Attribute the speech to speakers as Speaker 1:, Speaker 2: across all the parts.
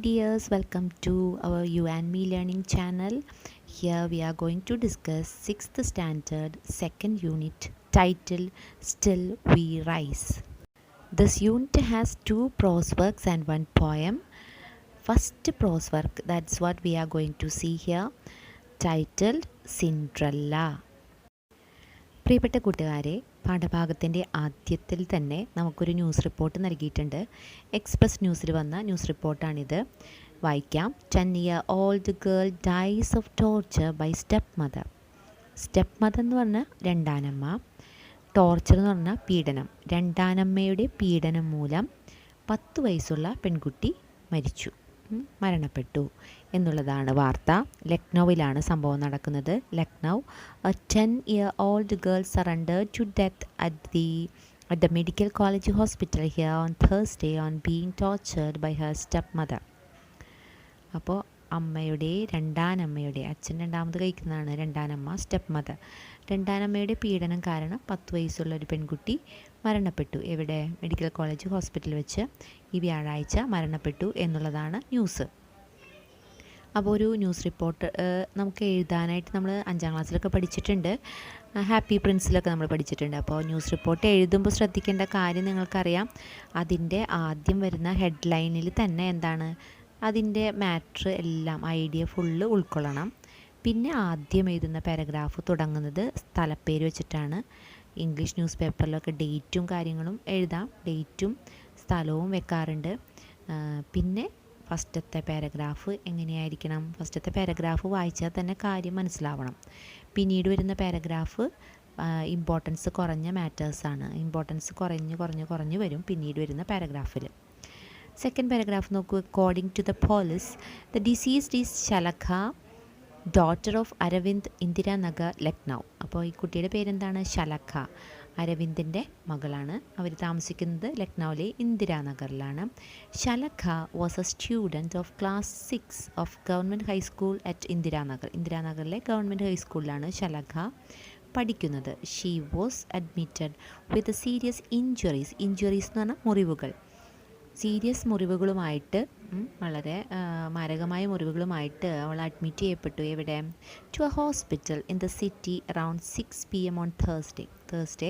Speaker 1: dears, welcome to our You and Me learning channel. Here we are going to discuss 6th standard 2nd unit titled Still We Rise. This unit has 2 prose works and 1 poem. First prose work, that's what we are going to see here, titled Cinderella. പ്രിയപ്പെട്ട കൂട്ടുകാരെ, പാഠഭാഗത്തിൻ്റെ ആദ്യത്തിൽ തന്നെ നമുക്കൊരു news report നൽകിയിട്ടുണ്ട്. Express ന്യൂസിൽ വന്ന news റിപ്പോർട്ടാണിത്. വായിക്കാം. 10-year-old girl dies of torture by stepmother. Step എന്ന് പറഞ്ഞാൽ രണ്ടാനമ്മ, ടോർച്ചർ എന്ന് പറഞ്ഞാൽ പീഡനം. രണ്ടാനമ്മയുടെ പീഡനം മൂലം 10 വയസ്സുള്ള പെൺകുട്ടി മരണപ്പെട്ടു എന്നുള്ളതാണ് വാർത്ത. ലക്നൗവിലാണ് സംഭവം നടക്കുന്നത്. Lucknow, a 10-year-old girl surrendered to death at the medical college hospital here on Thursday on being tortured by her stepmother. അപ്പോൾ രണ്ടാനമ്മയുടെ അച്ഛൻ രണ്ടാമത് കഴിക്കുന്നതാണ് രണ്ടാനമ്മ, സ്റ്റെപ്പ് മദർ. രണ്ടാനമ്മയുടെ പീഡനം കാരണം 10 വയസ്സുള്ള ഒരു പെൺകുട്ടി മരണപ്പെട്ടു. എവിടെ? മെഡിക്കൽ കോളേജ് ഹോസ്പിറ്റലിൽ വെച്ച് ഈ വ്യാഴാഴ്ച മരണപ്പെട്ടു എന്നുള്ളതാണ് ന്യൂസ്. അപ്പോൾ ഒരു ന്യൂസ് റിപ്പോർട്ട് നമുക്ക് എഴുതാനായിട്ട് നമ്മൾ 5ാം ക്ലാസ്സിലൊക്കെ പഠിച്ചിട്ടുണ്ട്, ഹാപ്പി പ്രിൻസിലൊക്കെ നമ്മൾ പഠിച്ചിട്ടുണ്ട്. അപ്പോൾ ന്യൂസ് റിപ്പോർട്ട് എഴുതുമ്പോൾ ശ്രദ്ധിക്കേണ്ട കാര്യം നിങ്ങൾക്കറിയാം. അതിൻ്റെ ആദ്യം വരുന്ന ഹെഡ്ലൈനിൽ തന്നെ എന്താണ്, അതിൻ്റെ മാറ്റർ എല്ലാം, ഐഡിയ ഫുള്ള് ഉൾക്കൊള്ളണം. പിന്നെ ആദ്യം എഴുതുന്ന പാരഗ്രാഫ് തുടങ്ങുന്നത് സ്ഥലപ്പേര് വെച്ചിട്ടാണ്. ഇംഗ്ലീഷ് ന്യൂസ് പേപ്പറിലൊക്കെ ഡേറ്റും കാര്യങ്ങളും എഴുതാം, ഡേറ്റും സ്ഥലവും വെക്കാറുണ്ട്. പിന്നെ ഫസ്റ്റത്തെ പാരഗ്രാഫ് എങ്ങനെയായിരിക്കണം? ഫസ്റ്റത്തെ പാരഗ്രാഫ് വായിച്ചാൽ തന്നെ കാര്യം മനസ്സിലാവണം. പിന്നീട് വരുന്ന പാരഗ്രാഫ് ഇമ്പോർട്ടൻസ് കുറഞ്ഞ മാറ്റേഴ്സാണ്. ഇമ്പോർട്ടൻസ് കുറഞ്ഞ് വരും പിന്നീട് വരുന്ന പാരഗ്രാഫിൽ. സെക്കൻഡ് പാരഗ്രാഫ് നോക്കൂ. According to the police, the deceased is Shalakha, daughter of Arvind, Indiranagar, Lucknow. അപ്പോൾ ഈ കുട്ടിയുടെ പേരെന്താണ്? ശലഖ. അരവിന്ദിൻ്റെ മകളാണ്. അവർ താമസിക്കുന്നത് ലക്നൗവിലെ ഇന്ദിരാനഗറിലാണ്. Shalakha was a student of class 6 of government high school at Indiranagar. ഇന്ദിരാനഗറിലെ ഗവൺമെൻറ് ഹൈസ്കൂളിലാണ് ശലഖ പഠിക്കുന്നത്. She was admitted with serious injuries. Injuries എന്ന് പറഞ്ഞാൽ മുറിവുകൾ. സീരിയസ് മുറിവുകളുമായിട്ട്, വളരെ മാരകമായ മുറിവുകളുമായിട്ട് അവൾ അഡ്മിറ്റ് ചെയ്യപ്പെട്ടു. എവിടെ? To a hospital in the city around 6 PM on Thursday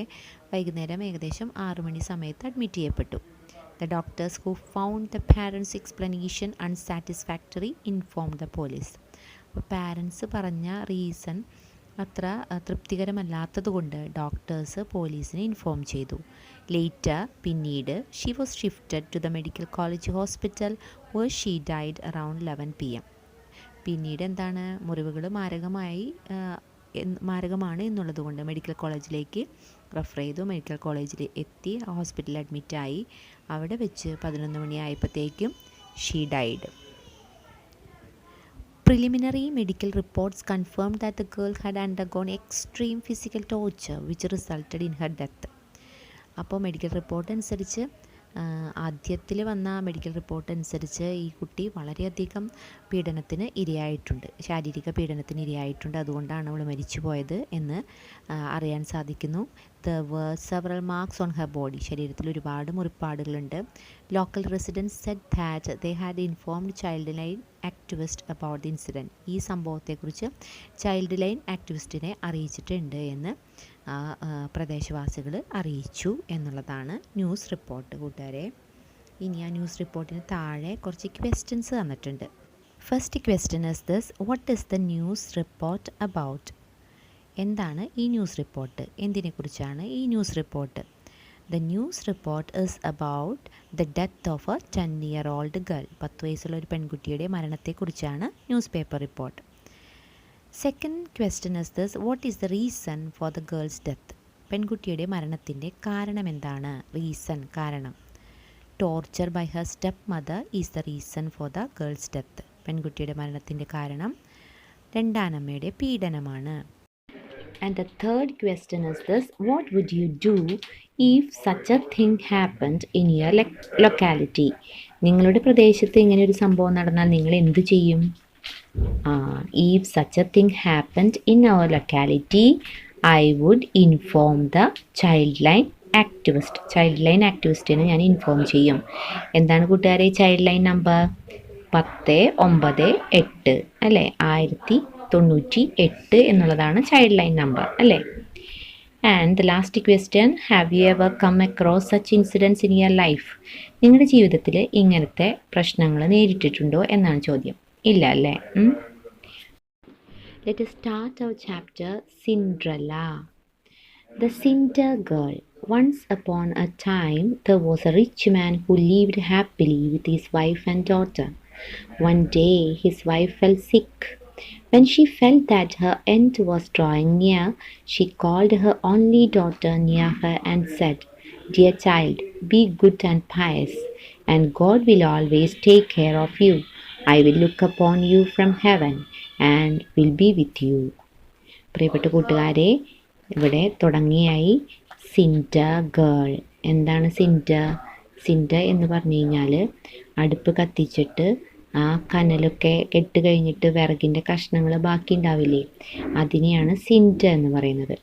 Speaker 1: വൈകുന്നേരം ഏകദേശം 6 മണി സമയത്ത് അഡ്മിറ്റ് ചെയ്യപ്പെട്ടു. The doctors who found the parents explanation unsatisfactory inform the police. അപ്പോൾ പാരൻസ് പറഞ്ഞ റീസൺ അത്ര തൃപ്തികരമല്ലാത്തതുകൊണ്ട് ഡോക്ടേഴ്സ് പോലീസിനെ ഇൻഫോം ചെയ്തു. ലേറ്റർ, പിന്നീട്, she was shifted to the medical college hospital where she died around 11 PM. പിന്നീട് എന്താണ്, മുറിവുകൾ മാരകമാണ് എന്നുള്ളതുകൊണ്ട് മെഡിക്കൽ കോളേജിലേക്ക് റെഫർ ചെയ്തു. മെഡിക്കൽ കോളേജിൽ എത്തി, ഹോസ്പിറ്റലിൽ അഡ്മിറ്റായി. അവിടെ വെച്ച് 11 മണിയായപ്പോഴത്തേക്കും she died. Preliminary medical reports confirmed that the girl had undergone extreme physical torture which resulted in her death. അപ്പോൾ മെഡിക്കൽ റിപ്പോർട്ട് അനുസരിച്ച്, ആദ്യത്തിൽ വന്ന മെഡിക്കൽ റിപ്പോർട്ട് അനുസരിച്ച് ഈ കുട്ടി വളരെയധികം പീഡനത്തിന് ഇരയായിട്ടുണ്ട്, ശാരീരിക പീഡനത്തിന് ഇരയായിട്ടുണ്ട്. അതുകൊണ്ടാണ് അവൾ മരിച്ചു പോയത് എന്ന് അറിയാൻ സാധിക്കുന്നു. There were several marks on her body. ശരീരത്തിൽ ഒരുപാട് മുറിപ്പാടുകളുണ്ട്. Local residents said that they had informed child line activist about the incident. ഈ സംഭവത്തെക്കുറിച്ച് ചൈൽഡ് ലൈൻ ആക്ടിവിസ്റ്റിനെ അറിയിച്ചിട്ടുണ്ട് എന്ന് പ്രദേശവാസികൾ അറിയിച്ചു എന്നുള്ളതാണ് ന്യൂസ് റിപ്പോർട്ട്. കൂട്ടുകാരെ, ഇനി ആ ന്യൂസ് റിപ്പോർട്ടിന് താഴെ കുറച്ച് ക്വസ്റ്റ്യൻസ് തന്നിട്ടുണ്ട്. First question is this: what is the news report about? എന്താണ് ഈ ന്യൂസ് റിപ്പോർട്ട്? എന്തിനെക്കുറിച്ചാണ് ഈ news report? The news report is about the death of a 10-year-old girl. 10 വയസ്സുള്ള ഒരു പെൺകുട്ടിയുടെ മരണത്തെക്കുറിച്ചാണ് newspaper report. Second question is this: what is the reason for the girl's death? പെൺകുട്ടിയുടെ മരണത്തിൻ്റെ കാരണം എന്താണ്? റീസൺ, കാരണം. Torture by her stepmother is the reason for the girl's death. പെൺകുട്ടിയുടെ മരണത്തിൻ്റെ കാരണം രണ്ടാനമ്മയുടെ പീഡനമാണ്. And the third question is this: what would you do if such a thing happened in your locality? നിങ്ങളുടെ പ്രദേശത്ത് ഇങ്ങനെ ഒരു സംഭവം നടന്നാൽ നിങ്ങൾ എന്ത് ചെയ്യും? If such a thing happened in our locality, I would inform the childline activist. Childline ആക്ടിവിസ്റ്റിനെ ഞാൻ ഇൻഫോം ചെയ്യും. എന്താണ് കൂട്ടുകാരെ ചൈൽഡ് ലൈൻ നമ്പർ? 1098 അല്ലേ? 1098 എന്നുള്ളതാണ് ചൈൽഡ് ലൈൻ നമ്പർ അല്ലേ? And the last question, have you ever come across such incidents in your life? നിങ്ങളുടെ ജീവിതത്തിൽ ഇങ്ങനത്തെ പ്രശ്നങ്ങൾ നേരിട്ടിട്ടുണ്ടോ എന്നാണ് ചോദ്യം. ഇല്ല അല്ലേ? Let us start our chapter, Cinderella. The Cinder Girl. Once upon a time, there was a rich man who lived happily with his wife and daughter. One day, his wife fell sick. When she felt that her end was drawing near, she called her only daughter near her and said, "Dear child, be good and pious, and God will always take care of you. I will look upon you from heaven and will be with you." പ്രിയപ്പെട്ട കൂട്ടുകാരെ, ഇവിടെ തുടങ്ങിയായി cinder girl. എന്താണ് cinder? Cinder എന്ന് പറഞ്ഞു കഴിഞ്ഞാൽ അടുപ്പ് കത്തിച്ചിട്ട് ആ കനലൊക്കെ കെട്ട് കഴിഞ്ഞിട്ട് വിറകിൻ്റെ കഷ്ണങ്ങൾ ബാക്കി ഉണ്ടാവില്ലേ, അതിനെയാണ് സിൻഡർ എന്ന് പറയുന്നത്.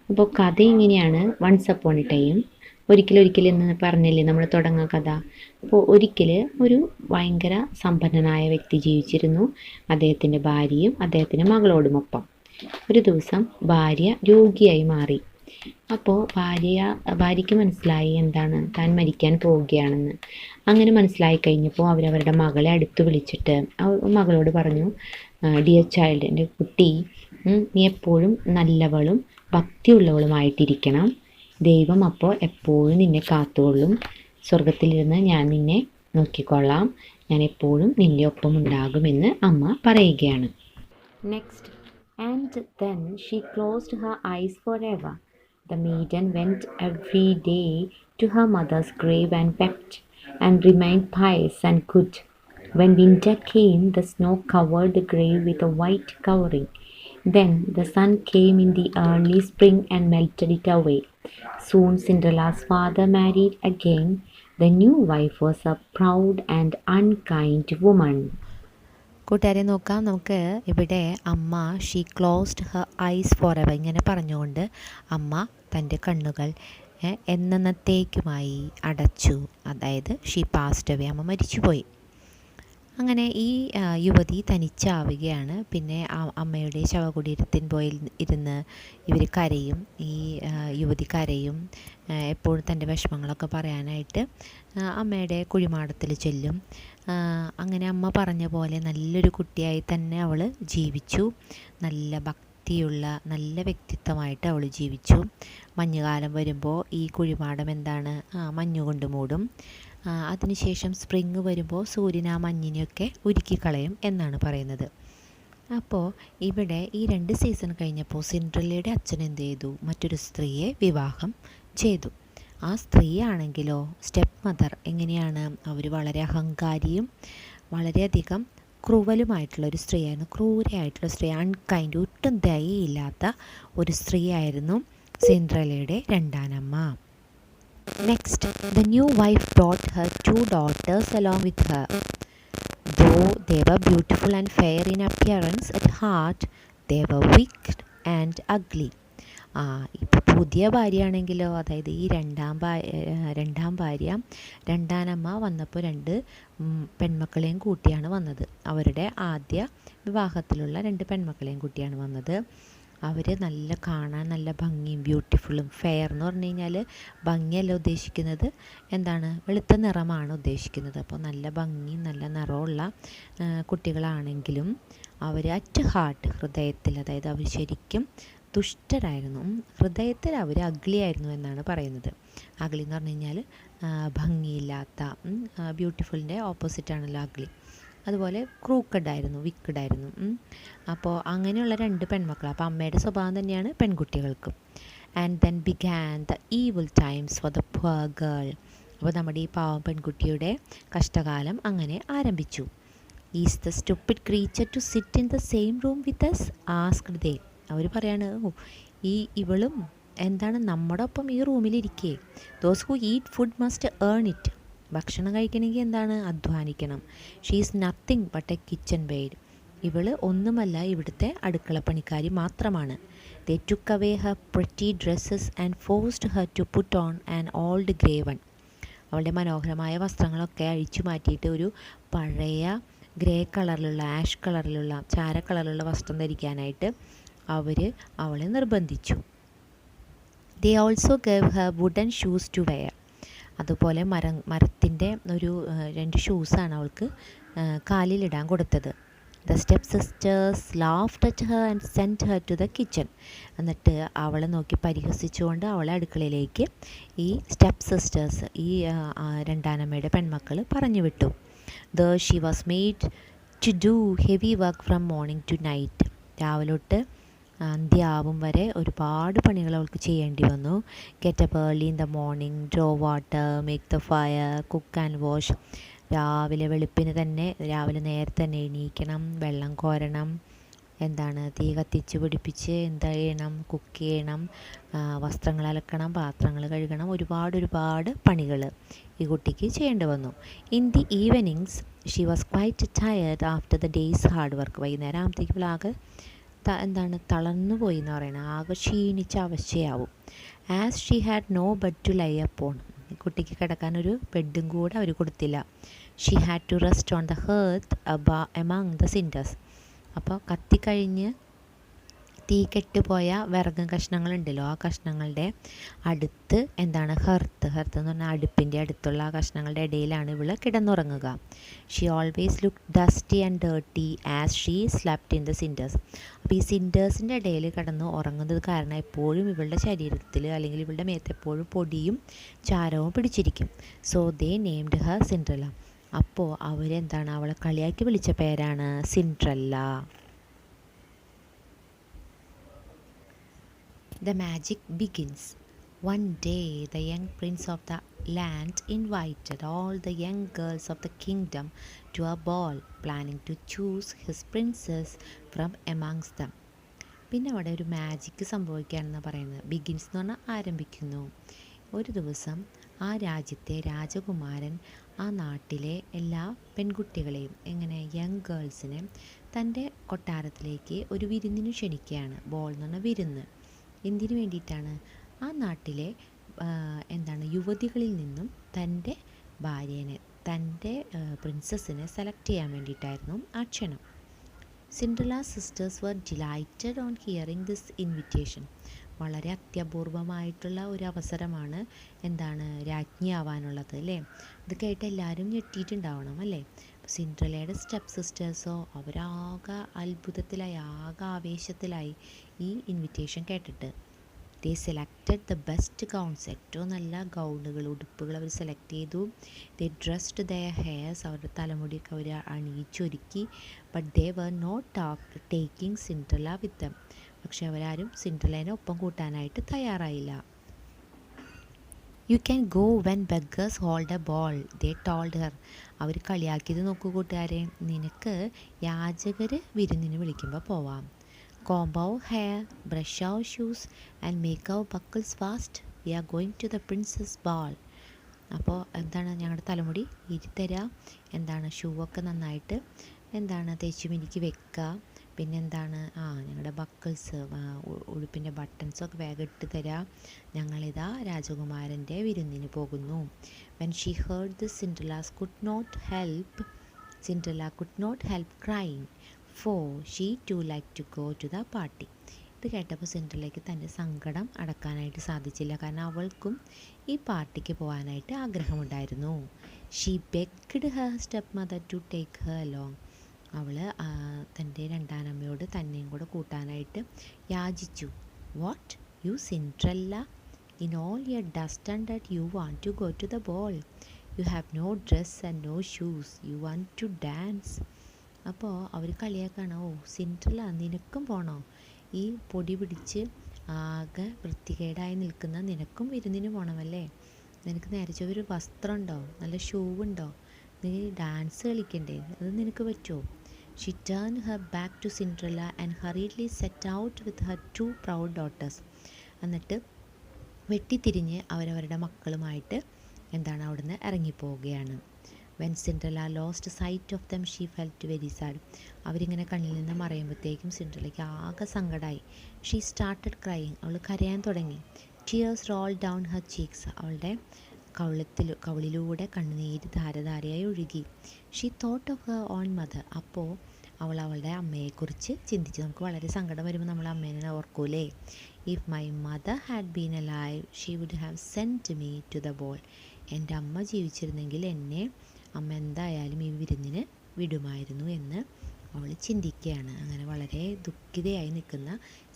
Speaker 1: അപ്പോൾ കഥ ഇങ്ങനെയാണ്. വൺസ് അപ്പോൺ എ ടൈം, ഒരിക്കൽ എന്ന് പറഞ്ഞില്ലേ നമ്മൾ തുടങ്ങുക കഥ. അപ്പോൾ ഒരിക്കൽ ഒരു ഭയങ്കര സമ്പന്നനായ വ്യക്തി ജീവിച്ചിരുന്നു. അദ്ദേഹത്തിൻ്റെ ഭാര്യയും അദ്ദേഹത്തിൻ്റെ മകളോടുമൊപ്പം. ഒരു ദിവസം ഭാര്യ രോഗിയായി മാറി. അപ്പോൾ ഭാര്യയ്ക്ക് മനസ്സിലായി എന്താണ്, താൻ മരിക്കാൻ പോവുകയാണെന്ന്. അങ്ങനെ മനസ്സിലായി കഴിഞ്ഞപ്പോൾ അവരവരുടെ മകളെ അടുത്ത് വിളിച്ചിട്ട് മകളോട് പറഞ്ഞു, "ഡിയർ ചൈൽഡ്, എൻ്റെ കുട്ടി, നീ എപ്പോഴും നല്ലവളും ഭക്തിയുള്ളവളുമായിട്ടിരിക്കണം. ദൈവം അപ്പോൾ എപ്പോഴും നിന്നെ കാത്തുകൊള്ളും. സ്വർഗത്തിലിരുന്ന് ഞാൻ നിന്നെ നോക്കിക്കൊള്ളാം. ഞാൻ എപ്പോഴും നിൻ്റെ ഒപ്പം ഉണ്ടാകുമെന്ന് അമ്മ പറയുകയാണ്. Next, and then she closed her eyes forever. The maiden went every day to her mother's grave and wept, and remained pious and good. When winter came, the snow covered the grave with a white covering. Then the sun came in the early spring and melted it away. Soon Cinderella's father married again. The new wife was a proud and unkind woman. കൂട്ടുകാരെ നോക്കാം, നമുക്ക് ഇവിടെ അമ്മ she closed her eyes for ever ഇങ്ങനെ പറഞ്ഞുകൊണ്ട് അമ്മ തൻ്റെ കണ്ണുകൾ എന്നത്തേക്കുമായി അടച്ചു. അതായത് ഷീ പാസ്ഡ് അവേ, അമ്മ മരിച്ചുപോയി. അങ്ങനെ ഈ യുവതി തനിച്ചാവുകയാണ്. പിന്നെ അമ്മയുടെ ശവകുടീരത്തിൽ പോയി ഇരുന്ന് ഇവർ കരയും. ഈ യുവതി കരയും. എപ്പോഴും തൻ്റെ വിഷമങ്ങളൊക്കെ പറയാനായിട്ട് അമ്മയുടെ കുഴിമാടത്തിൽ ചെല്ലും. അങ്ങനെ അമ്മ പറഞ്ഞ പോലെ നല്ലൊരു കുട്ടിയായി തന്നെ അവൾ ജീവിച്ചു. നല്ല ഭക്തിയുള്ള നല്ല വ്യക്തിത്വമായിട്ട് അവൾ ജീവിച്ചു. മഞ്ഞുകാലം വരുമ്പോൾ ഈ കുഴിമാടം എന്താണ്, മഞ്ഞുകൊണ്ട് മൂടും. അതിനുശേഷം സ്പ്രിങ് വരുമ്പോൾ സൂര്യൻ ആ മഞ്ഞിനെയൊക്കെ ഉരുക്കിക്കളയും എന്നാണ് പറയുന്നത്. അപ്പോൾ ഇവിടെ ഈ 2 സീസൺ കഴിഞ്ഞപ്പോൾ സിൻഡ്രല്ലയുടെ അച്ഛൻ എന്ത് ചെയ്തു, മറ്റൊരു സ്ത്രീയെ വിവാഹം ചെയ്തു. ആ സ്ത്രീ ആണെങ്കിലോ സ്റ്റെപ്പ് മദർ. എങ്ങനെയാണ്, അവർ വളരെ അഹങ്കാരിയും വളരെയധികം ക്രൂവലുമായിട്ടുള്ളൊരു സ്ത്രീയായിരുന്നു. ക്രൂരയായിട്ടുള്ള സ്ത്രീ, അൺകൈൻഡ്, ഒട്ടും ദയയില്ലാത്ത ഒരു സ്ത്രീയായിരുന്നു സിൻഡ്രല്ലയുടെ രണ്ടാനമ്മ. Next, the new wife brought her 2 daughters along with her. Though they were beautiful and fair in appearance, at heart they were wicked and ugly. ഇപ്പോൾ പുതിയ ഭാര്യയാണെങ്കിലോ, അതായത് ഈ രണ്ടാം ഭാര്യ രണ്ടാനമ്മ വന്നപ്പോൾ 2 പെൺമക്കളെയും കൂട്ടിയാണ് വന്നത്. അവരുടെ ആദ്യ വിവാഹത്തിലുള്ള 2 പെൺമക്കളെയും കൂട്ടിയാണ് വന്നത്. അവർ നല്ല കാണാൻ നല്ല ഭംഗിയും ബ്യൂട്ടിഫുള്ളും. ഫെയർ എന്ന് പറഞ്ഞു കഴിഞ്ഞാൽ ഭംഗിയല്ല ഉദ്ദേശിക്കുന്നത്, എന്താണ്, വെളുത്ത നിറമാണ് ഉദ്ദേശിക്കുന്നത്. അപ്പോൾ നല്ല ഭംഗിയും നല്ല നിറമുള്ള കുട്ടികളാണെങ്കിലും അവർ അറ്റ് ഹാർട്ട്, ഹൃദയത്തിൽ, അതായത് അവർ ശരിക്കും ദുഷ്ടരായിരുന്നു. ഹൃദയത്തിൽ അവർ അഗ്ലി ആയിരുന്നു എന്നാണ് പറയുന്നത്. അഗ്ലി എന്ന് പറഞ്ഞു കഴിഞ്ഞാൽ ഭംഗിയില്ലാത്ത, ബ്യൂട്ടിഫുള്ളിൻ്റെ ഓപ്പോസിറ്റാണല്ലോ അഗ്ലി. അതുപോലെ ക്രൂക്കഡായിരുന്നു, വിക്കഡായിരുന്നു. അപ്പോൾ അങ്ങനെയുള്ള 2 പെൺമക്കൾ. അപ്പോൾ അമ്മയുടെ സ്വഭാവം തന്നെയാണ് പെൺകുട്ടികൾക്കും. And then began the evil times for the poor girl. അപ്പോൾ നമ്മുടെ ഈ പാവം പെൺകുട്ടിയുടെ കഷ്ടകാലം അങ്ങനെ ആരംഭിച്ചു. Is the stupid creature to sit in the same room with us asked they. അവർ പറയാണ്, ഇവളും എന്താണ് നമ്മുടെ ഒപ്പം ഈ റൂമിലിരിക്കേ. Those who eat food must earn it. ഭക്ഷണം കഴിക്കണമെങ്കിൽ എന്താണ്, അധ്വാനിക്കണം. She is nothing but a kitchen maid. ഇവൾ ഒന്നുമല്ല, ഇവിടുത്തെ അടുക്കളപ്പണിക്കാരി മാത്രമാണ്. They took away Har pretty dresses and forced her to put on an old grey one. അവളുടെ മനോഹരമായ വസ്ത്രങ്ങളൊക്കെ അഴിച്ചു മാറ്റിയിട്ട് ഒരു പഴയ ഗ്രേ കളറിലുള്ള ആഷ് കളറിലുള്ള ചാര കളറിലുള്ള വസ്ത്രം ധരിക്കാനായിട്ട് അവളെ നിർബന്ധിച്ചു. They also gave her wooden shoes to wear. അതുപോലെ മരത്തിൻ്റെ 2 ഷൂസാണ് അവൾക്ക് കാലിലിടാൻ കൊടുത്തത്. The step sisters laughed at her and sent her to the kitchen. എന്നിട്ട് അവളെ നോക്കി പരിഹസിച്ചുകൊണ്ട് അവളെ അടുക്കളയിലേക്ക് ഈ സ്റ്റെപ്പ് സിസ്റ്റേഴ്സ്, ഈ രണ്ടാനമ്മയുടെ പെൺമക്കൾ പറഞ്ഞു വിട്ടു. The she was made to do heavy work from morning to night. രാവിലെ തൊട്ട് അന്ത്യാവും വരെ ഒരുപാട് പണികൾ അവൾക്ക് ചെയ്യേണ്ടി വന്നു. Get up early in the morning, draw water, make the fire, cook and wash. രാവിലെ നേരത്തെ തന്നെ എണീക്കണം, വെള്ളം കോരണം, തീ കത്തിച്ച് പിടിപ്പിച്ച് ചെയ്യണം, കുക്ക് ചെയ്യണം, വസ്ത്രങ്ങൾ അലക്കണം, പാത്രങ്ങൾ കഴുകണം, ഒരുപാട് പണികൾ ഈ കുട്ടിക്ക് ചെയ്യേണ്ടി വന്നു. In the evenings she was quite tired after the day's hard work. വൈകുന്നേരം ആകുമ്പോഴത്തേക്കും ആകെ തളർന്നു പോയി എന്ന് പറയുന്നത്, ആകെ ക്ഷീണിച്ച അവശയാവും. As she had no bed to lie upon. കുട്ടിക്ക് കിടക്കാനൊരു ബെഡും കൂടെ അവർ കൊടുത്തില്ല. She had to rest on the hearth among the cinders. അപ്പോൾ കത്തിക്കഴിഞ്ഞ് തീ കെട്ടുപോയ വിറകും കഷ്ണങ്ങളുണ്ടല്ലോ, ആ കഷ്ണങ്ങളുടെ അടുത്ത് ഹെർത്ത് എന്ന് പറഞ്ഞാൽ അടുപ്പിൻ്റെ അടുത്തുള്ള ആ കഷ്ണങ്ങളുടെ ഇടയിലാണ് ഇവൾ കിടന്നുറങ്ങുക. She always look dusty and dirty as she slept in the cinders. അപ്പോൾ ഈ സിൻഡേഴ്സിൻ്റെ ഇടയിൽ കിടന്ന് ഉറങ്ങുന്നത് കാരണം എപ്പോഴും ഇവളുടെ ശരീരത്തിൽ അല്ലെങ്കിൽ ഇവളുടെ മേത്ത് എപ്പോഴും പൊടിയും ചാരവും പിടിച്ചിരിക്കും. So they named her Cinderella. അപ്പോൾ അവളെ കളിയാക്കി വിളിച്ച പേരാണ് Cinderella. The magic begins. One day, the young prince of the land invited all the young girls of the kingdom to a ball, planning to choose his princess from amongst them. പിന്നെ അവിടെ ഒരു magic സംഭവിക്കുകയാണെന്ന് പറയുന്നത്. Begins എന്ന് പറഞ്ഞാൽ ആരംഭിക്കുന്നു. ഒരു ദിവസം ആ രാജ്യത്തെ രാജകുമാരൻ ആ നാട്ടിലെ എല്ലാ പെൺകുട്ടികളെയും യങ് ഗേൾസിനെ തൻ്റെ കൊട്ടാരത്തിലേക്ക് ഒരു വിരുന്നിന് ക്ഷണിക്കുകയാണ്. ബോൾ എന്ന് പറഞ്ഞാൽ വിരുന്ന്. എന്തിനു വേണ്ടിയിട്ടാണ്? ആ നാട്ടിലെ യുവതികളിൽ നിന്നും തൻ്റെ ഭാര്യേനെ, തൻ്റെ പ്രിൻസസിനെ സെലക്ട് ചെയ്യാൻ വേണ്ടിയിട്ടായിരുന്നു ആ ക്ഷണം. Cinderella sisters were delighted on hearing this invitation. വളരെ അത്യപൂർവമായിട്ടുള്ള ഒരു അവസരമാണ് രാജ്ഞിയാവാനുള്ളത് അല്ലേ. ഇത് കേട്ട് എല്ലാവരും ഞെട്ടിയിട്ടുണ്ടാവണം അല്ലേ. സിൻഡ്രല്ലയുടെ സ്റ്റെപ്പ് സിസ്റ്റേഴ്സോ അവരാകെ അത്ഭുതത്തിലായി, ആകെ ആവേശത്തിലായി ഈ ഇൻവിറ്റേഷൻ കേട്ടിട്ട്. They selected the best gowns. ഏറ്റവും നല്ല ഗൗണുകൾ, ഉടുപ്പുകൾ അവർ സെലക്ട് ചെയ്തു. They dressed their hairs. അവരുടെ തലമുടിയൊക്കെ അവർ അണിയിച്ചൊരുക്കി. But they were not taking Cinderella with them. പക്ഷെ അവരാരും സിൻഡ്രല്ലേനെ ഒപ്പം കൂട്ടാനായിട്ട് തയ്യാറായില്ല. You can go when beggars hold a ball, they told her. അവർ കളിയാക്കിയത് നോക്കൂ കൂട്ടുകാരെ, നിനക്ക് യാചകർ വിരുന്നിന് വിളിക്കുമ്പോൾ പോവാം. Comb our hair, brush our shoes and make our buckles fast, V R going to the prince's ball. അപ്പോൾ ഞങ്ങളുടെ തലമുടി ഇരുത്തരാ, ഷൂ ഒക്കെ നന്നായിട്ട് തേച്ച് മിനുക്കി വെക്കുക. പിന്നെ ഞങ്ങളുടെ ബക്കിൾസ്, ഉടുപ്പിൻ്റെ ബട്ടൺസൊക്കെ വേഗം ഇട്ട് തരാം, ഞങ്ങളിതാ രാജകുമാരൻ്റെ വിരുന്നിന് പോകുന്നു. When she heard this Cinderella could not help crying, for she to like to go to the party. ഇത് കേട്ടപ്പോൾ സിൻഡ്രല്ലയ്ക്ക് തൻ്റെ സങ്കടം അടക്കാനായിട്ട് സാധിച്ചില്ല. കാരണം അവൾക്കും ഈ പാർട്ടിക്ക് പോകാനായിട്ട് ആഗ്രഹമുണ്ടായിരുന്നു. She begged her stepmother to take her along. അവൾ തൻ്റെ രണ്ടാനമ്മയോട് തന്നെയും കൂടെ കൂട്ടാനായിട്ട് യാചിച്ചു. What, you Cinderella, in all your dust and ഡട്ട് you want to go to the ball, you have no dress and no shoes, you want to dance. അപ്പോൾ അവർ കളിയാക്കാണ്, ഓ സിൻഡ്രല്ല നിനക്കും പോകണോ, ഈ പൊടി പിടിച്ച് ആകെ വൃത്തികേടായി നിൽക്കുന്ന നിനക്കും വിരുന്നിന് പോകണമല്ലേ, നിനക്ക് നേരെ ഒരു വസ്ത്രമുണ്ടോ, നല്ല ഷൂ ഉണ്ടോ, നീ ഡാൻസ് കളിക്കണ്ടേ, അത് നിനക്ക് പറ്റുമോ? She turned her back to Cinderella and hurriedly set out with her 2 proud daughters. എന്നിട്ട് വെട്ടിത്തിരിഞ്ഞ് അവരവരുടെ മക്കളുമായിട്ട് അവിടുന്ന് ഇറങ്ങിപ്പോവുകയാണ്. When Cinderella lost sight of them, she felt very sad. അവരിങ്ങനെ കണ്ണിൽ നിന്ന് മറയുമ്പോഴത്തേക്കും സിൻഡ്രല്ലയ്ക്ക് ആകെ സങ്കടമായി. She started crying. അവൾ കരയാൻ തുടങ്ങി. Tears rolled down her cheeks. അവളുടെ കവിളിലൂടെ കണ്ണുനീര് ധാരധാരയായി ഒഴുകി. She thought of her on mother. അപ്പോൾ അവൾ അവളുടെ അമ്മയെക്കുറിച്ച് ചിന്തിച്ചു. നമുക്ക് വളരെ സങ്കടം വരുമ്പോൾ നമ്മൾ അമ്മേനെ ഓർക്കൂലേ. If my mother had been alive she would have sent me to the ball. എൻ്റെ അമ്മ ജീവിച്ചിരുന്നെങ്കിൽ എന്നെ അമ്മ എന്തായാലും ഈ വിരുന്നിന് വിടുമായിരുന്നു എന്ന് അവൾ ചിന്തിക്കുകയാണ്. അങ്ങനെ വളരെ ദുഃഖിതയായി നിൽക്കുന്ന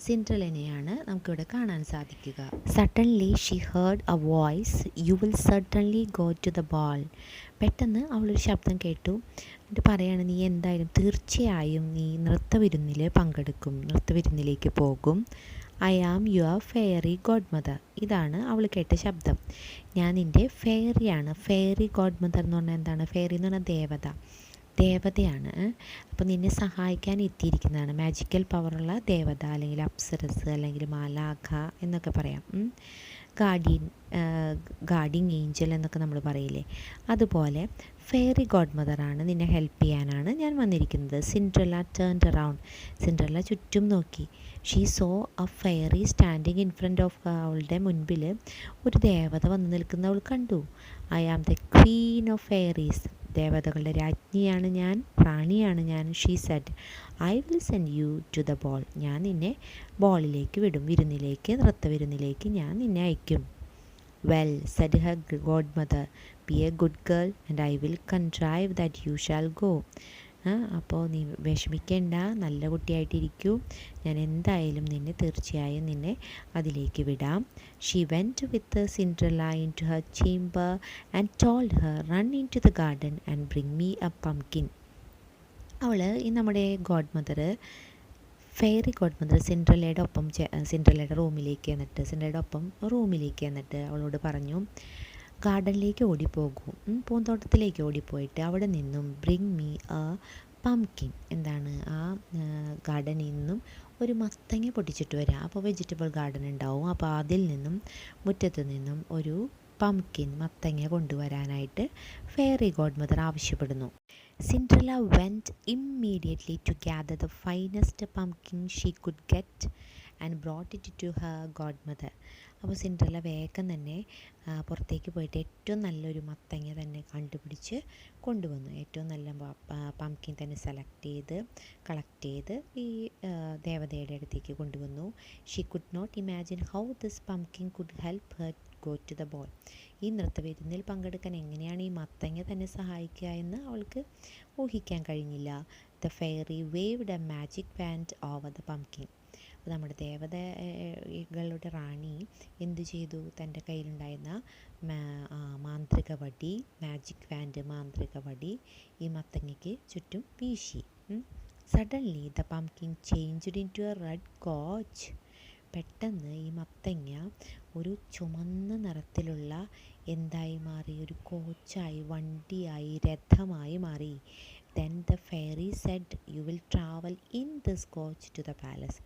Speaker 1: സിൻഡ്രല്ലനെയാണ് നമുക്കിവിടെ കാണാൻ സാധിക്കുക. Suddenly she heard a voice, you will certainly go to the ball. പെട്ടെന്ന് അവളൊരു ശബ്ദം കേട്ടു. എന്നിട്ട് പറയാണ്, നീ എന്തായാലും തീർച്ചയായും നീ നൃത്തവിരുന്നിൽ പങ്കെടുക്കും, നൃത്തവിരുന്നിലേക്ക് പോകും. I am your fairy godmother. ഇതാണ് അവൾ കേട്ട ശബ്ദം. ഞാൻ നിൻ്റെ ഫെയറിയാണ്. ഫെയറി ഗോഡ് മദർ എന്ന് പറഞ്ഞാൽ എന്താണ്? ഫെയറി എന്ന് പറഞ്ഞാൽ ദേവതയാണ്. അപ്പോൾ നിന്നെ സഹായിക്കാൻ എത്തിയിരിക്കുന്നതാണ്. മാജിക്കൽ പവറുള്ള ദേവത, അല്ലെങ്കിൽ അപ്സരസ്, അല്ലെങ്കിൽ മാലാഖ എന്നൊക്കെ പറയാം. ഗാർഡിങ് ഏഞ്ചൽ എന്നൊക്കെ നമ്മൾ പറയില്ലേ, അതുപോലെ ഫെയറി ഗോഡ് മദറാണ്, നിന്നെ ഹെൽപ്പ് ചെയ്യാനാണ് ഞാൻ വന്നിരിക്കുന്നത്. Cinderella turned around. സിൻഡ്രല്ല ചുറ്റും നോക്കി. She saw a fairy standing in front of her. അവളുടെ മുൻപിൽ ഒരു ദേവത വന്ന് നിൽക്കുന്ന അവൾ കണ്ടു. I am the queen of fairies. ദേവതകളുടെ രാജ്ഞിയാണ് ഞാൻ, റാണിയാണ് ഞാൻ. She said, I will send you to the ball. ഞാൻ നിന്നെ ബോളിലേക്ക് വിടും, വിരുന്നിലേക്ക്, നൃത്തവിരുന്നിലേക്ക് ഞാൻ നിന്നെ അയക്കും. Well, said her godmother, be a good girl and I will contrive that you shall go. അപ്പോൾ നീ വിഷമിക്കേണ്ട, നല്ല കുട്ടിയായിട്ടിരിക്കൂ, ഞാൻ എന്തായാലും തീർച്ചയായും നിന്നെ അതിലേക്ക് വിടാം. She went with Cinderella in to her chamber and told her, run in to the garden and bring me a pumpkin. അവൾ നമ്മുടെ godmother, fairy godmother സിൻഡ്രല്ലയുടെ ഒപ്പം സിൻഡ്രല്ലയുടെ റൂമിലേക്ക് എന്നിട്ട് അവളോട് പറഞ്ഞു, ഗാർഡനിലേക്ക് ഓടിപ്പോകൂ, പൂന്തോട്ടത്തിലേക്ക് ഓടിപ്പോയിട്ട് അവിടെ നിന്നും ബ്രിങ് മീ എ പംകിൻ. എന്താണ്? ആ ഗാർഡനിൽ നിന്നും ഒരു മത്തങ്ങ പൊട്ടിച്ചിട്ട് വരിക. അപ്പോൾ വെജിറ്റബിൾ ഗാർഡൻ ഉണ്ടാവും. അപ്പോൾ അതിൽ നിന്നും, മുറ്റത്ത് നിന്നും ഒരു പംകിൻ, മത്തങ്ങ കൊണ്ടുവരാനായിട്ട് ഫെയറി ഗോഡ് മദർ ആവശ്യപ്പെടുന്നു. Cinderella went immediately to gather the finest pumpkin she could get and brought it to her godmother. അപ്പോൾ സിൻഡ്രല്ല വേഗം തന്നെ പുറത്തേക്ക് പോയിട്ട് ഏറ്റവും നല്ലൊരു മത്തങ്ങ തന്നെ കണ്ടുപിടിച്ച് കൊണ്ടുവന്നു. ഏറ്റവും നല്ല പംകിൻ തന്നെ കളക്ട് ചെയ്ത് ഈ ദേവതയുടെ അടുത്തേക്ക് കൊണ്ടുവന്നു. She could not imagine how this pumpkin could help her go to the ball. ഈ നൃത്തവിരുന്നിൽ പങ്കെടുക്കാൻ എങ്ങനെയാണ് ഈ മത്തങ്ങ തന്നെ സഹായിക്കുക എന്ന് അവൾക്ക് ഊഹിക്കാൻ കഴിഞ്ഞില്ല. The fairy waved A magic wand over the pumpkin. അപ്പോൾ നമ്മുടെ ദേവതകളുടെ റാണി എന്തു ചെയ്തു? തൻ്റെ കയ്യിലുണ്ടായിരുന്ന മാന്ത്രിക വടി ഈ മത്തങ്ങയ്ക്ക് ചുറ്റും വീശി. Suddenly the pumpkin changed in to a red coach. പെട്ടെന്ന് ഈ മത്തങ്ങ ഒരു ചുമന്ന നിറത്തിലുള്ള എന്തായി മാറി? ഒരു കോച്ചായി, വണ്ടിയായി, രഥമായി മാറി. Then the fairy said, you will travel in this coach to the palace.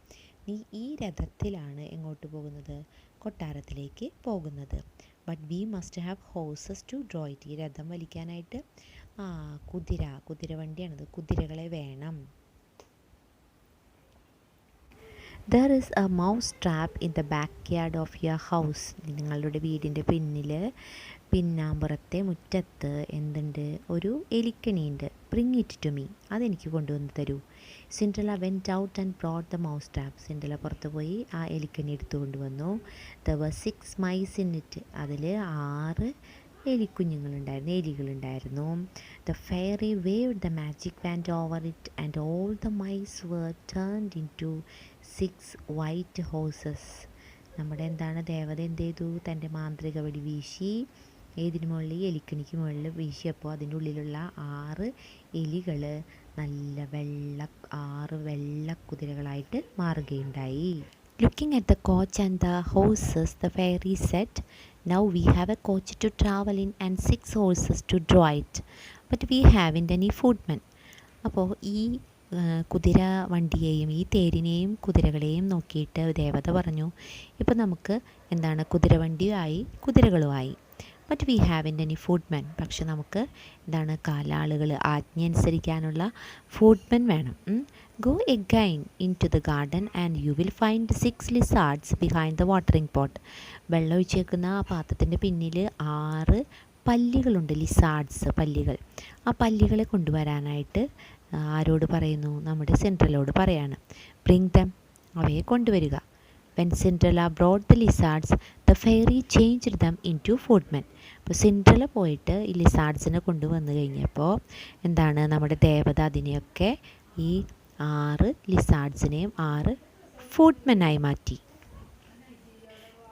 Speaker 1: നീ ഈ രഥത്തിലാണ് എങ്ങോട്ട് പോകുന്നത്? കൊട്ടാരത്തിലേക്ക് പോകുന്നത്. But we must have horses to draw it. ഈ രഥം വലിക്കാനായിട്ട് കുതിരവണ്ടിയാണത്, കുതിരകളെ വേണം. There is a mouse trap in the backyard of your house. നിങ്ങളുടെ വീടിൻ്റെ പിന്നാമ്പുറത്തെ മുറ്റത്ത് എന്തുണ്ട്? ഒരു എലിക്കണിയുണ്ട്. Bring it to me. അതെനിക്ക് കൊണ്ടുവന്ന് തരൂ. Cinderella went out and brought the mouse trap. Cinderella പുറത്ത് പോയി ആ എലിക്കണി എടുത്തു കൊണ്ടുവന്നു. There were 6 mice in it. അതിൽ 6 എലികളുണ്ടായിരുന്നു. The fairy waved the magic wand over it and all the mice were turned in to 6 white horses. നമ്മുടെ ദേവത എന്ത് ചെയ്തു? തൻ്റെ മാന്ത്രിക വടി വീശി ഏതിന് മുകളിൽ? എലിക്കണിക്ക് മുകളിൽ വീശിയപ്പോൾ അതിൻ്റെ ഉള്ളിലുള്ള 6 എലികൾ നല്ല 6 വെള്ള കുതിരകളായിട്ട് മാറുകയുണ്ടായി. Looking at the coach and the horses, the fairy said, now we have a coach to travel in and 6 horses to draw it, but we haven't any footmen. അപ്പോൾ ഈ കുതിര വണ്ടിയെയും ഈ തേരിനെയും കുതിരകളെയും നോക്കിയിട്ട് ദേവത പറഞ്ഞു, ഇപ്പം നമുക്ക് കുതിരവണ്ടിയുമായി, കുതിരകളുമായി. But we haven't any footmen. പക്ഷെ നമുക്ക് കാലാളുകൾ, ആജ്ഞ അനുസരിക്കാനുള്ള ഫുഡ്മെൻ വേണം. Go again into the garden and you will find 6 lizards behind the watering pot. വെള്ളം ഒഴിച്ചേക്കുന്ന ആ പാത്രത്തിൻ്റെ പിന്നിൽ 6 പല്ലികളുണ്ട്, ലിസാർഡ്സ്, പല്ലികൾ. ആ പല്ലികളെ കൊണ്ടുവരാനായിട്ട് ആരോട് പറയുന്നു? നമ്മുടെ സിൻഡ്രല്ലയോട് പറയാണ്. ബ്രിങ് ദം, അവയെ കൊണ്ടുവരിക. When Cinderella brought the lizards the fairy changed them into footmen. അപ്പോൾ സിൻഡ്രല്ല പോയിട്ട് ഈ ലിസാർഡ്സിനെ കൊണ്ടുവന്നു കഴിഞ്ഞപ്പോൾ എന്താണ്, നമ്മുടെ ദേവത അതിനെയൊക്കെ ഈ 6 ലിസാർഡ്സിനെയും 6 ഫുഡ്മെനായി മാറ്റി.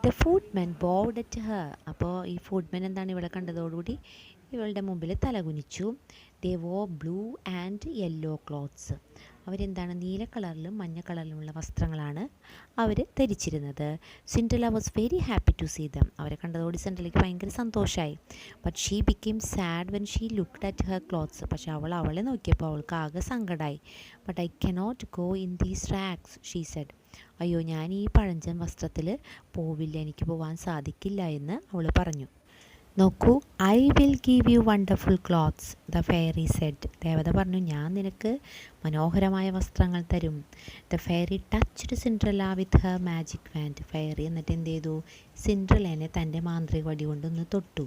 Speaker 1: The footmen bowed at her. അപ്പോൾ ഈ ഫുഡ്മെൻ എന്താണ്, ഇവിടെ കണ്ടതോടുകൂടി ഇവളുടെ മുമ്പിൽ തലകുനിച്ചു. ദേ വോ ബ്ലൂ ആൻഡ് യെല്ലോ ക്ലോത്ത്സ്. അവരെന്താണ്, നീല കളറിലും മഞ്ഞ കളറിലുമുള്ള വസ്ത്രങ്ങളാണ് അവർ ധരിച്ചിരുന്നത്. Cinderella was very happy to see them. അവരെ കണ്ടതോടെ സിൻഡ്രല്ലയ്ക്ക് ഭയങ്കര സന്തോഷമായി. But she became sad when she looked at her clothes. പക്ഷേ അവളെ നോക്കിയപ്പോൾ അവൾക്ക് ആകെ സങ്കടമായി. But I cannot go in these rags, she said. അയ്യോ, ഞാൻ ഈ പഴഞ്ചൻ വസ്ത്രത്തിൽ പോവില്ല, എനിക്ക് പോകാൻ സാധിക്കില്ല എന്ന് അവൾ പറഞ്ഞു. നോക്കൂ, I will give you wonderful clothes, the fairy said. ദേവത പറഞ്ഞു, ഞാൻ നിനക്ക് മനോഹരമായ വസ്ത്രങ്ങൾ തരും. The fairy touched Cinderella with her magic wand. Fairy എന്നിട്ട് എന്ത് ചെയ്തു? സിൻഡ്രല്ലേനെ തൻ്റെ മാന്ത്രിക വടി കൊണ്ടൊന്ന് തൊട്ടു.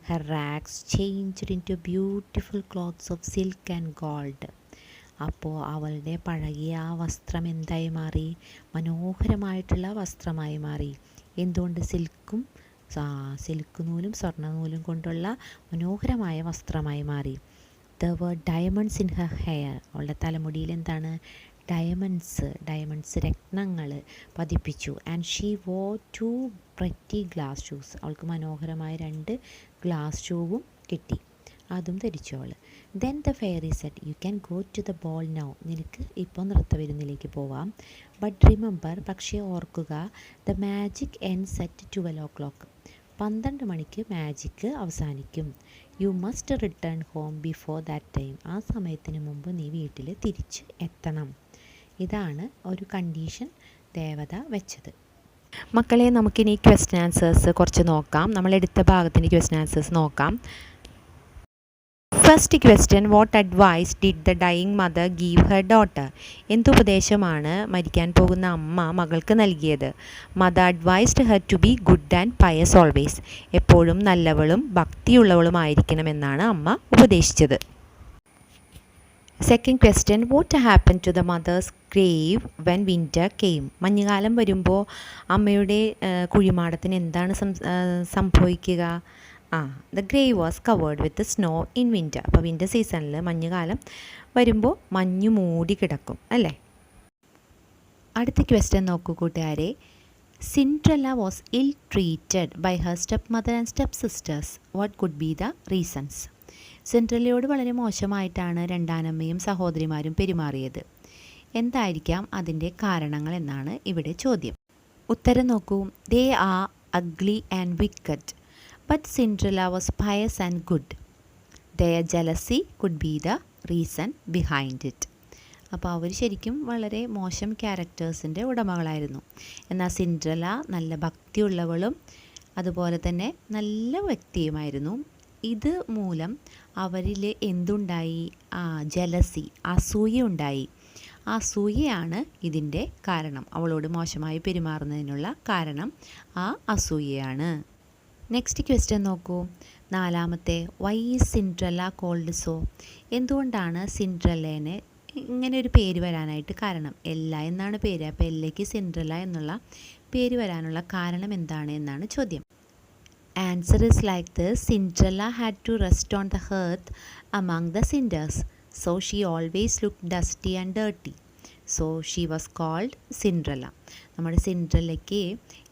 Speaker 1: Her rags changed in to beautiful clothes of silk and gold. അപ്പോൾ അവളുടെ പഴകിയ ആ വസ്ത്രം എന്തായി മാറി? മനോഹരമായിട്ടുള്ള വസ്ത്രമായി മാറി. എന്തുകൊണ്ട്? സിൽക്ക് നൂലും സ്വർണ്ണ നൂലും കൊണ്ടുള്ള മനോഹരമായ വസ്ത്രമായി മാറി. The were diamonds in her hair. അവളുടെ തലമുടിയിൽ എന്താണ്? ഡയമണ്ട്സ് രത്നങ്ങൾ പതിപ്പിച്ചു. ആൻഡ് ഷീ വോ 2 പ്രെറ്റി ഗ്ലാസ് ഷൂസ്. അവൾക്ക് മനോഹരമായ 2 ഗ്ലാസ് ഷൂവും കിട്ടി, അതും ധരിച്ചു അവൾ. Then the fairy said, you can go to the ball now. നിനക്ക് ഇപ്പോൾ നൃത്തവിരുന്നിലേക്ക് പോവാം. ബട്ട് റിമെമ്പർ, പക്ഷേ ഓർക്കുക, the magic ends at 12 o'clock. 12 മണിക്ക് മാജിക്ക് അവസാനിക്കും. You must return home before that time. ആ സമയത്തിന് മുമ്പ് നീ വീട്ടിൽ തിരിച്ച് എത്തണം. ഇതാണ് ഒരു കണ്ടീഷൻ ദേവത വെച്ചത്. മക്കളെ, നമുക്കിനി ക്വസ്റ്റ്യൻ ആൻസേഴ്സ് കുറച്ച് നോക്കാം. നമ്മളെടുത്ത ഭാഗത്തിൻ്റെ ക്വസ്റ്റ്യൻ ആൻസേഴ്സ് നോക്കാം. First question, what advice did the dying mother give her daughter? എന്തുപദേശമാണ് മരിക്കാൻ പോകുന്ന അമ്മ മകൾക്ക് നൽകിയത്? Mother advised her to be good and pious always. എപ്പോഴും നല്ലവളും ഭക്തിയുള്ളവളുമായിരിക്കണമെന്നാണ് അമ്മ ഉപദേശിച്ചത്. Second question, what happen to the mother's grave when winter came? മഞ്ഞുകാലം വരുമ്പോൾ അമ്മയുടെ കുഴിമാടത്തിന് എന്താണ് സംഭവിക്കുക? The grave was covered with snow in winter. അപ്പോൾ വിൻ്റർ സീസണിൽ മഞ്ഞുകാലം വരുമ്പോൾ മഞ്ഞ് മൂടി കിടക്കും അല്ലേ. അടുത്ത ക്വസ്റ്റ്യൻ നോക്കൂ കൂട്ടുകാരെ. Cinderella was ill treated by her stepmother and stepsisters. What could be the reasons? സിൻഡ്രല്ലയോട് വളരെ മോശമായിട്ടാണ് രണ്ടാനമ്മയും സഹോദരിമാരും പെരുമാറിയത്. എന്തായിരിക്കാം അതിൻ്റെ കാരണങ്ങൾ എന്നാണ് ഇവിടെ ചോദ്യം. ഉത്തരം നോക്കൂ. They are ugly and wicket. But Cinderella was pious and good. Their jealousy could be the reason behind it. അപ്പോൾ അവർ ശരിക്കും വളരെ മോശം ക്യാരക്ടേഴ്സിൻ്റെ ഉടമകളായിരുന്നു. എന്നാൽ സിൻഡ്രല്ല നല്ല ഭക്തിയുള്ളവളും അതുപോലെ തന്നെ നല്ല വ്യക്തിയുമായിരുന്നു. ഇത് മൂലം അവരിൽ എന്തുണ്ടായി? ജലസി, അസൂയ ഉണ്ടായി. അസൂയയാണ് ഇതിൻ്റെ കാരണം. അവളോട് മോശമായി പെരുമാറുന്നതിനുള്ള കാരണം ആ അസൂയയാണ്. നെക്സ്റ്റ് ക്വസ്റ്റ്യൻ നോക്കൂ. നാലാമത്തെ, why is Cinderella called so? എന്തുകൊണ്ടാണ് സിൻഡ്രല്ലേനെ ഇങ്ങനെ ഒരു പേര് വരാനായിട്ട് കാരണം? എല്ല എന്നാണ് പേര്. അപ്പോൾ എല്ലയ്ക്ക് സിൻഡ്രല്ല എന്നുള്ള പേര് വരാനുള്ള കാരണം എന്താണ് എന്നാണ് ചോദ്യം. Answer is like this. Cinderella had to rest on the hearth among the cinders. So she always look dusty and dirty. So she was called Cinderella. നമ്മുടെ സിൻഡ്രല്ലയ്ക്ക്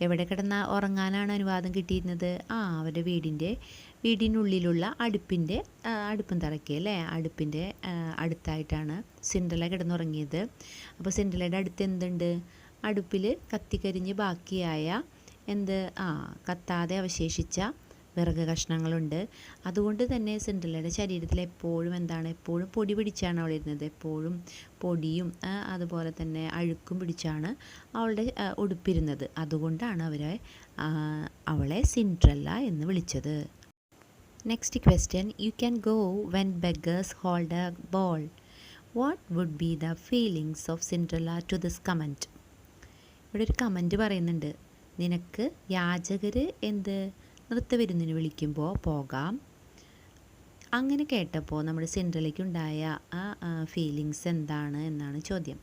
Speaker 1: എവിടെ കിടന്ന ഉറങ്ങാനാണ് അനുവാദം കിട്ടിയിരുന്നത്? അവരുടെ വീടിനുള്ളിലുള്ള അടുപ്പും തറയ്ക്ക് അല്ലേ, അടുപ്പിൻ്റെ അടുത്തായിട്ടാണ് സിൻഡ്രല്ല കിടന്നുറങ്ങിയത്. അപ്പോൾ സിൻഡ്രല്ലയുടെ അടുത്ത് എന്തുണ്ട്? അടുപ്പിൽ കത്തിക്കരിഞ്ഞ് ബാക്കിയായ കത്താതെ അവശേഷിച്ച വിറക് കഷ്ണങ്ങളുണ്ട്. അതുകൊണ്ട് തന്നെ സിൻഡ്രല്ലയുടെ ശരീരത്തിൽ എപ്പോഴും പൊടി പിടിച്ചാണ് അവൾ ഇരുന്നത്. എപ്പോഴും പൊടിയും അതുപോലെ തന്നെ അഴുക്കും പിടിച്ചാണ് അവളുടെ ഉടുപ്പിരുന്നത്. അതുകൊണ്ടാണ് അവളെ സിൻഡ്രല്ല എന്ന് വിളിച്ചത്. Next question, you can go when beggars hold a ball. What would be the feelings of Cinderella to this comment? ഇവിടെ ഒരു കമൻറ്റ് പറയുന്നുണ്ട്, നിനക്ക് യാചകർ നൃത്തവിരുന്നിന് വിളിക്കുമ്പോൾ പോകാം. അങ്ങനെ കേട്ടപ്പോൾ നമ്മുടെ സിൻഡ്രല്ലയ്ക്കുണ്ടായ ആ ഫീലിങ്സ് എന്താണ് എന്നാണ് ചോദ്യം.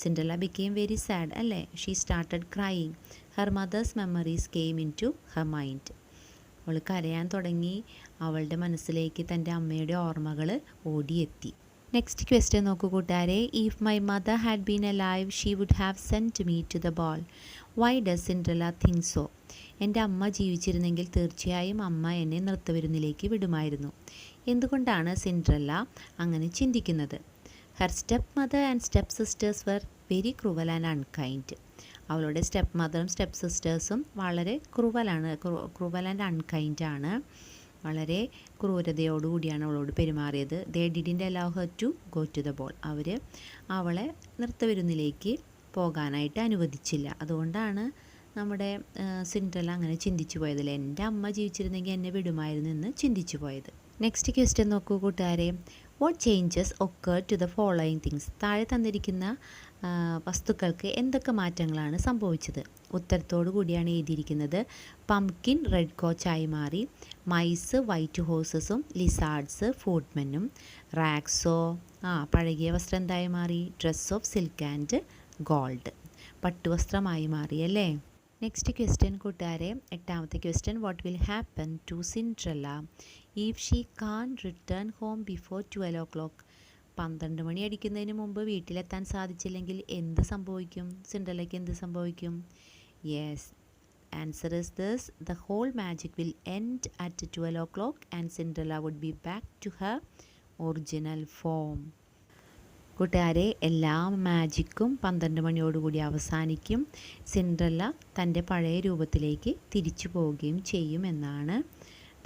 Speaker 1: സിൻഡ്രല്ല ബിക്കെയിം വെരി സാഡ് അല്ലേ? She started crying. Her mother's memories came into her mind. അവൾ കരയാൻ തുടങ്ങി. അവളുടെ മനസ്സിലേക്ക് തൻ്റെ അമ്മയുടെ ഓർമ്മകൾ ഓടിയെത്തി. നെക്സ്റ്റ് ക്വസ്റ്റ്യൻ നോക്കൂ കൂട്ടുകാരെ. If my mother had been alive she would have sent me to the ball. Why does Cinderella think so? എൻ്റെ അമ്മ ജീവിച്ചിരുന്നെങ്കിൽ തീർച്ചയായും അമ്മ എന്നെ നൃത്തവിരുന്നിലേക്ക് വിടുമായിരുന്നു. എന്തുകൊണ്ടാണ് സിൻഡ്രല്ല അങ്ങനെ ചിന്തിക്കുന്നത്? Her stepmother and stepsisters were very cruel and unkind. അവളുടെ step മദറും സ്റ്റെപ്പ് സിസ്റ്റേഴ്സും വളരെ ക്രൂവൽ ആൻഡ് അൺകൈൻഡാണ്. വളരെ ക്രൂരതയോടുകൂടിയാണ് അവളോട് പെരുമാറിയത്. They didn't allow her to go to the ball. അവർ അവളെ നൃത്തവിരുന്നിലേക്ക് പോകാനായിട്ട് അനുവദിച്ചില്ല. അതുകൊണ്ടാണ് നമ്മുടെ സിൻഡ്രല്ല അങ്ങനെ ചിന്തിച്ചു പോയതിൽ എൻ്റെ അമ്മ ജീവിച്ചിരുന്നെങ്കിൽ എന്നെ വിടുമായിരുന്നു എന്ന് ചിന്തിച്ചു പോയത്. നെക്സ്റ്റ് ക്വസ്റ്റ്യൻ നോക്കൂ കൂട്ടുകാരെ. What changes occur to the following things? താഴെ തന്നിരിക്കുന്ന വസ്തുക്കൾക്ക് എന്തൊക്കെ മാറ്റങ്ങളാണ് സംഭവിച്ചത്? ഉത്തരത്തോടു കൂടിയാണ് എഴുതിയിരിക്കുന്നത്. പംകിൻ റെഡ് കോച്ചായി മാറി, മൈസ് വൈറ്റ് ഹോഴ്സസും ലിസാർഡ്സ് ഫുഡ്മെന്നും, റാക്സോ പഴകിയ വസ്ത്രം എന്തായി മാറി? Dress of silk and gold, പട്ടുവസ്ത്രമായി മാറി അല്ലേ? നെക്സ്റ്റ് ക്വസ്റ്റ്യൻ കൂട്ടുകാരെ, എട്ടാമത്തെ question. What will happen to Cinderella if she can return home before 12 o'clock? 12 മണി അടിക്കുന്നതിന് മുമ്പ് വീട്ടിലെത്താൻ സാധിച്ചില്ലെങ്കിൽ എന്ത് സംഭവിക്കും? സിൻഡ്രല്ലയ്ക്ക് എന്ത് സംഭവിക്കും? Yes, answer is this. The whole magic will end at 12 o'clock and Cinderella would be back to Har original form. കൂട്ടുകാരെ, എല്ലാ മാജിക്കും 12 മണിയോടുകൂടി അവസാനിക്കും. സിൻഡ്രല്ല തൻ്റെ പഴയ രൂപത്തിലേക്ക് തിരിച്ചു പോവുകയും ചെയ്യുമെന്നാണ്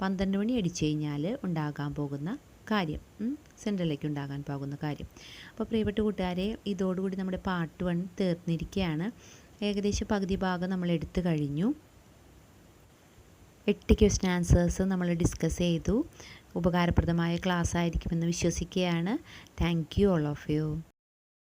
Speaker 1: 12 മണി അടിച്ചു കഴിഞ്ഞാൽ ഉണ്ടാകാൻ പോകുന്ന കാര്യം, സിൻഡ്രല്ലയ്ക്ക് ഉണ്ടാകാൻ പോകുന്ന കാര്യം. അപ്പോൾ പ്രിയപ്പെട്ട കൂട്ടുകാരെ, ഇതോടുകൂടി നമ്മുടെ പാർട്ട് 1 തീർന്നിരിക്കുകയാണ്. ഏകദേശം പകുതി ഭാഗം നമ്മൾ എടുത്തു കഴിഞ്ഞു. 8 ക്വസ്റ്റ്യൻ ആൻസേഴ്സ് നമ്മൾ ഡിസ്കസ് ചെയ്തു. ഉപകാരപ്രദമായ ക്ലാസ് ആയിരിക്കുമെന്ന് വിശ്വസിക്കുകയാണ്. Thank you all of U.